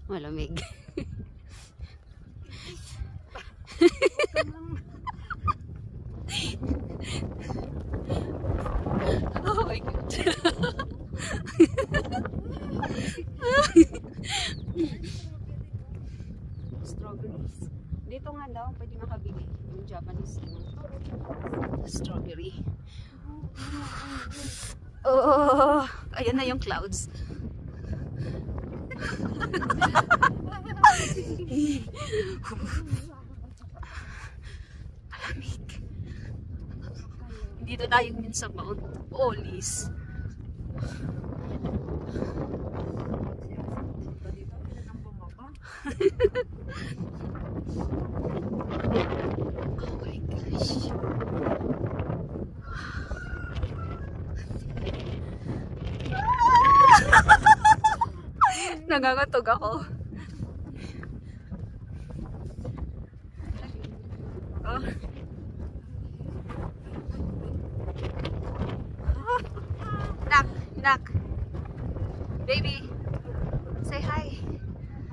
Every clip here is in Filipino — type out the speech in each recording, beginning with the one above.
Malamig. Oh my God. Strawberries. Dito nga daw, pwede makabili yung Japanese strawberry. Oh, ayan na yung clouds. Malamig. Dito tayo din sa Mount Olis. Oh my gosh. Nangangatog ako. Oh. Nak. Baby. Say hi.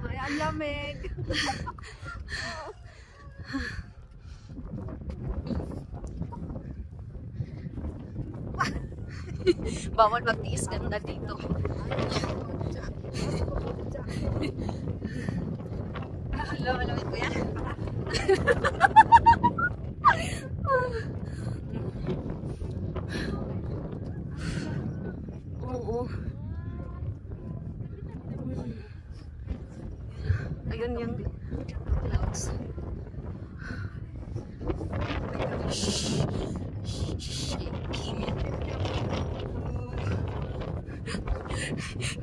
Ay, ang lamig. Bawal magtiis ganda dito. Malamig ko yan. Oo. Ayun yung clouds.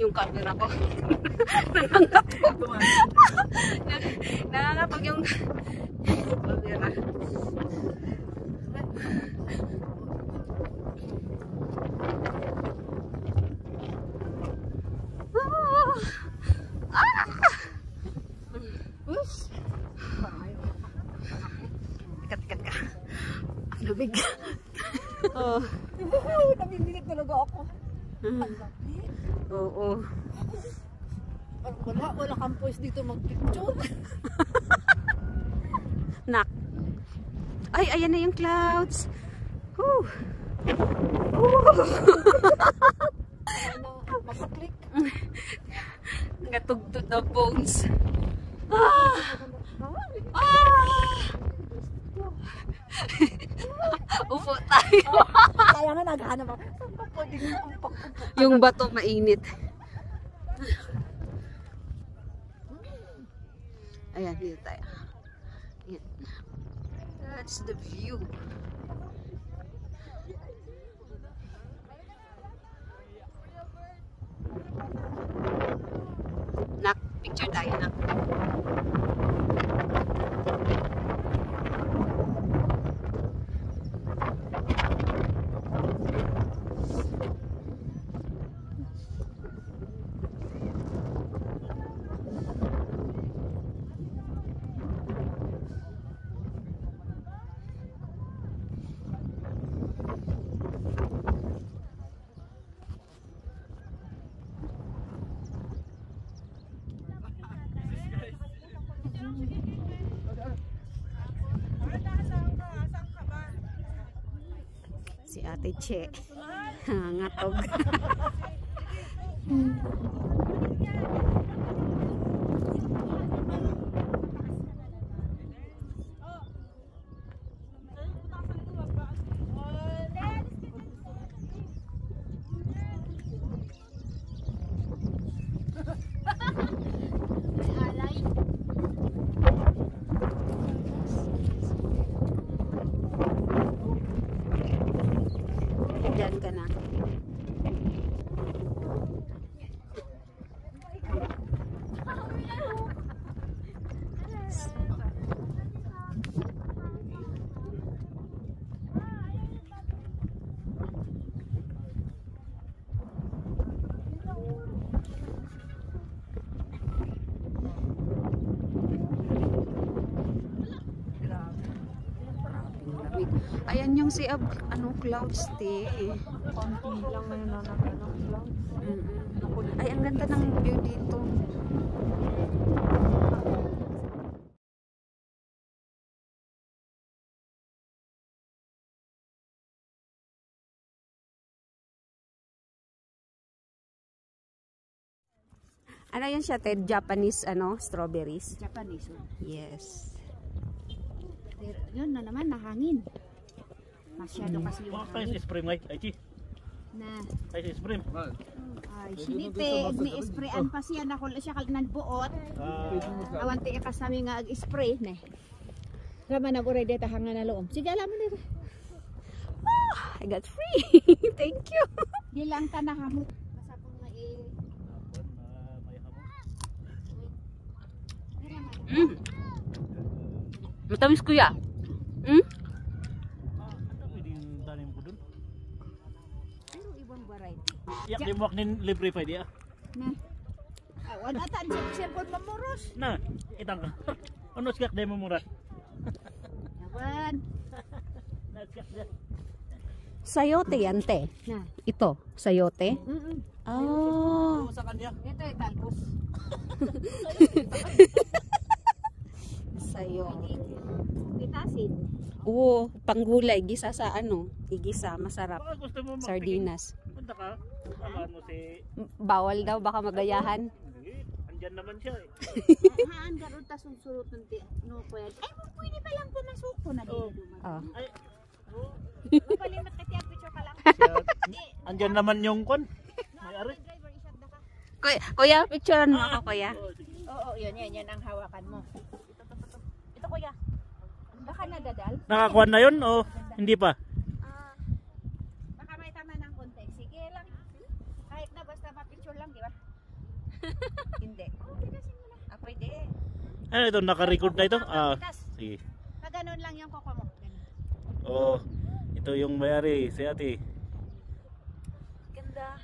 Yung camera ko. Nangangatog yung camera. Kat ka. Ang labig. Oh. Nanginginig talaga ako. Oo. Wala kang voice dito mag-picture. Nak. Ay, ayan na yung clouds. Whew. Mag-click. Ngatog to the bones. Ah! Upo tayo. Kaya nga naghahanap ako. Yung bato mainit. Ayan, dito tayo. Ayan. That's the view. Nak, picture tayo, nak. Si Ate Che. Ngatog. Diyan ka na. Ayan yung si clouds, te. Konti lang ngayon na clouds. Ay, ang ganda ng view dito. Ano yun siya, Ted? Japanese, strawberries? Japanese. Yes. Pero yun na naman, nahangin. Masyado kasi yung Ay, spray mo ay chi. na. Ay, spray. Ay, sinite, ni-sprayan pa siya na kung siya kalinan buot. Awanti ka sami nga ag-spray ne. Rama na buray deta hanga na loom. Sige, alam mo nito. I got free. Thank you. Di lang ta nahamot. Basta po nga Matamis kuya. Hmm? Pwedeng tanim ko dun. Pero ibang variety. Yak di mo aknin libre pa dia. Na. Awan atan siyempre mamuros. Na, itang ka. Ano siyak di mo mura? Awan. Sayote yan, te. Na. Ito, sayote. Oh. Sa kanya. Ito ay talbos. Sayote. Pitasin. Oo, panggulay. Gisa sa igisa. Masarap. Baka gusto mo Sardinas. Punta ka. Alam mo si... Bawal daw, baka magayahan. Hindi, andyan naman siya eh. Haan garon ta sunsurot ng no pwede. Ay mo pwede pa lang pumasok ko na dito. Oh. Ay, oh, Palimat ka tiyak picture ka lang. siya, andyan naman yung kon. May ari. Driver isad na ka. Kuya, picturean mo ako, kuya. Oh, sige. Oo, yun ang hawakan mo. Ito kuya. Baka nadadal? Nakakuha na yun o hindi pa? Baka may tama ng context. Sige lang. Kahit na basta ma-picture lang, di ba? Hindi. Okay, kasi mo na. Pwede. Ano ito, naka-record na ito? Sige. Na ganun lang yung koko mo. Ganun. Oo, ito yung may-ari, si ate. Ganda.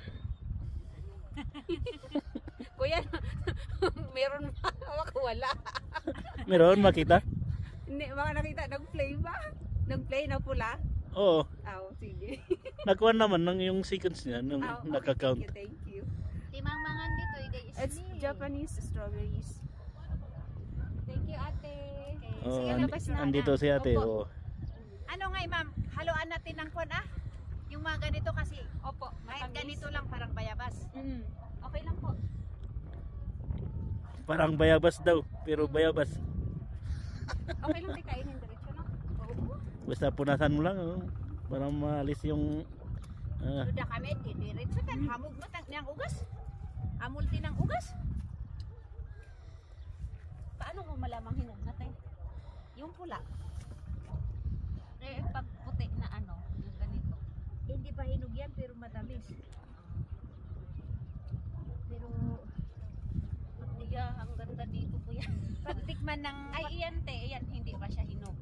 Kuya, meron ba? Wala. Meron, makita? Hindi, baka nakita, nag-play ba? Nag-play na pula? Oo, Sige. nakuha naman ng yung seconds niya nung Okay, naka-count. Thank you. Timangangan dito, It's Japanese strawberries. Thank you, ate. Oo, Sige, labas na. andito si ate. Opo. Oo. Ano nga, ma'am? Haluan natin ng kon, Yung mga ganito kasi. Opo, Kahit ganito lang, parang bayabas. Okay lang po. Parang bayabas daw, pero bayabas. Okay lang, kainin diretso na. Basta punasan mo lang, para maalis yung... Duda kami, diretso tan. Hamog mo niyang ugas. Amulti ng ugas. Paano mo malamang hinog natin? Yung pula. Pag puti na yung ganito. Hindi pa hinog yan, pero matamis. Pero, Ang ganda dito po yan. pagtikman ng... Ay, iyan te, iyan, hindi pa siya hinog.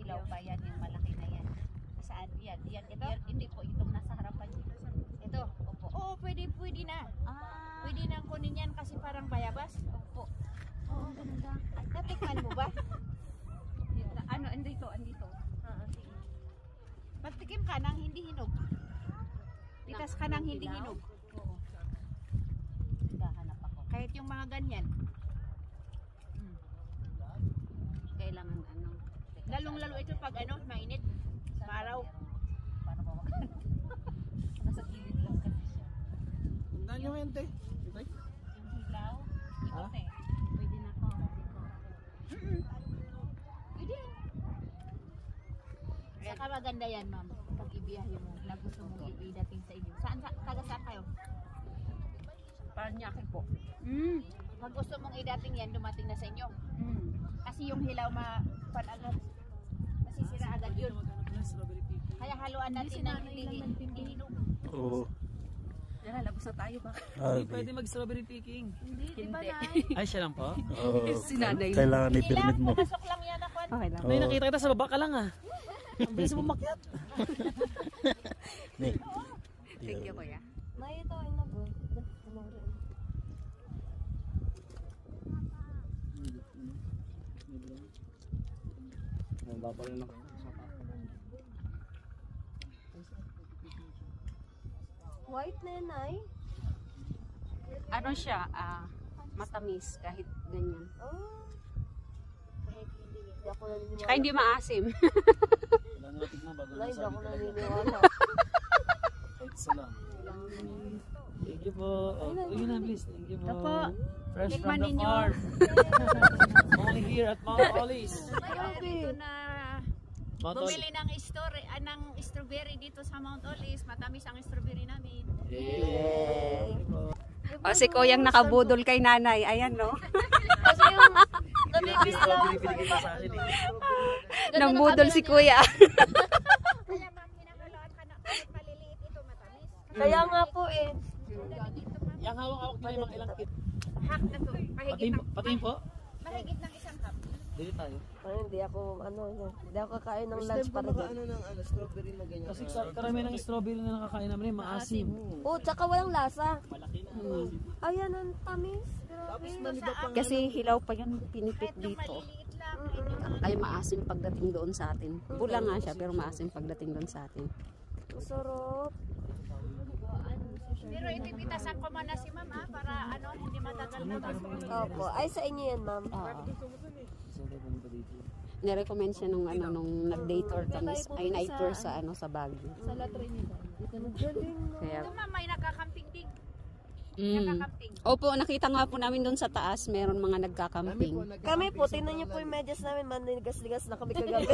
Ilaw pa yan, yung malaki na yan. Saan? Yan, ito? Hindi po, itong nasa harapan dito. Ito. Opo. Oo, pwede na. Pwede na kunin yan kasi parang bayabas. Opo. Oo, ganda. Natikman mo ba? Andito. Sige. Magtikim ka ng hindi hinog. Titas ka ng hindi hinog. Oo. Gahanap ako. Kahit yung mga ganyan. Kailangan Lalong-lalo ito pag mainit. Maaraw. Paano ba nasa gilid lang kasi siya. Tandaan nyo yan, te. Yung hilaw, ito te. Pwede na ko. Pwede. Saka maganda yan, ma'am. Pag ibiyahe mo, na gusto mong idating sa inyo. Taga saan kayo? Paranaque po. Pag gusto mong idating yan, dumating na sa inyo. Kasi yung hilaw agad. Masisira agad yun. Kaya haluan natin ng hindi hinog. Oo. Yan, labas na tayo ba? Pwede mag-strawberry picking. Hindi, di ba na? Ay, siya lang po? Oo. Sinanay. Kailangan i-permit mo. Pasok lang yan ako. Okay lang. May nakita kita sa baba ka lang Ang bilis mo makyat. Ni. Thank you, kuya. May ito ay nago. White na yan ay. Ano siya, matamis kahit ganyan. Tsaka hindi maasim. Wala na tignan bago Wala, hindi ako nasabi talaga. naniniwala. Kahit isa lang. Thank you po. Oh, yun na please. Thank you po. Ito po. Fresh Tikman from the ninyo. farm. Only here at Mount Olis. Dito na Mount Olis. bumili ng strawberry dito sa Mount Olis. Matamis ang strawberry namin. Yay! O si Kuyang nakabudol kay nanay. Ayan no. Kasi yung Yung strawberry binigay niya sa akin eh. Nambudol si Kuya. Kaya ma'am, hinahaloan ka na kahit maliliit ito matamis. kaya nga po eh. Yung hawak-hawak tayo mga ilang kit. Hak na to. Patingin po. Mahigit ng isang cup. Dito tayo. Hindi ako kakain ng lunch para dyan. Kasi karamihan ng strawberry na nakakain namin maasim. Oh, tsaka walang lasa. Malaki na. Ayan, ang tamis. Grabe. Kasi hilaw pa yun pinipit dito. Maliliit lang. Ay maasim pagdating doon sa atin. Pula nga siya pero maasim pagdating doon sa atin. Masarap. Pero ipipitasan ko muna si ma'am para hindi matagal na Opo. Ay, sa inyo yan, ma'am. Nirecommend siya nung nag-day tour kami, ay night tour sa sa Baguio. Sa La Trinidad. Kaya Ito ma'am, may nakakamping din. mm. Opo, nakita nga po namin doon sa taas, meron mga nagkakamping. Kami po, tingnan niyo po yung medyas namin. Manigas-ligas na kami kagabi.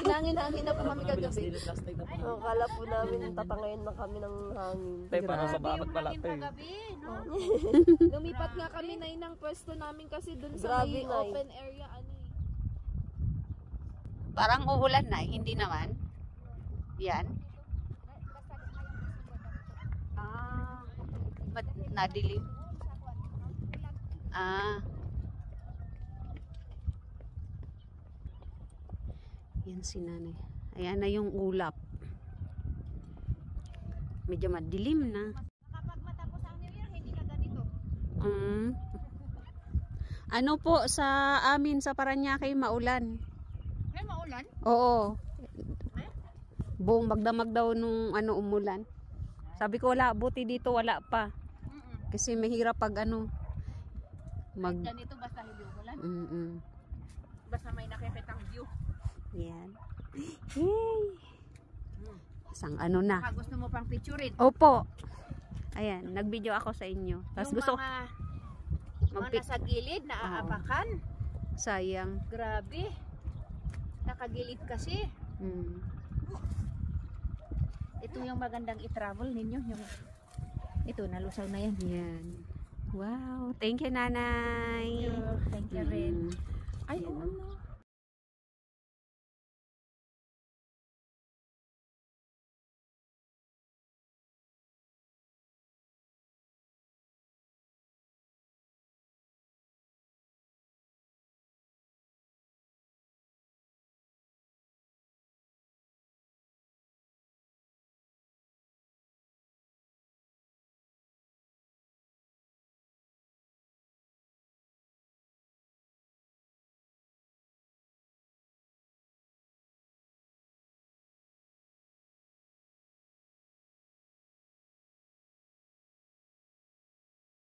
Hinangin-hangin na po kami kagabi. Oh, kala po namin tatangayin na kami ng hangin. Tayo para sa bakit pala Hangin tayo. paggabi, no? Lumipat nga kami na ng pwesto namin kasi dun sa Grabe, may Nay. open area Parang uulan na, hindi naman. Yan. Ba't nadilim? Yan si nanay. Ayan na yung ulap. Medyo madilim na. Kapag matapos ang New Year, hindi na ganito. Ano po sa amin sa Paranaque maulan? Ay, maulan? Oo. Buong magdamag daw nung umulan. Sabi ko wala, buti dito wala pa. Kasi mahirap pag Ganito basta hindi umulan. Basta may nakikitang view. Yan. Yay! Isang na. Baka gusto mo pang picturein. Opo. Ayan, nag-video ako sa inyo. Tapos Yung gusto mga nasa gilid, naaapakan. sayang. Grabe. Nakagilid kasi. Ito yung magandang i-travel ninyo. Ito, nalusaw na yan. Yan. Wow, thank you nanay. Thank you rin. Ay,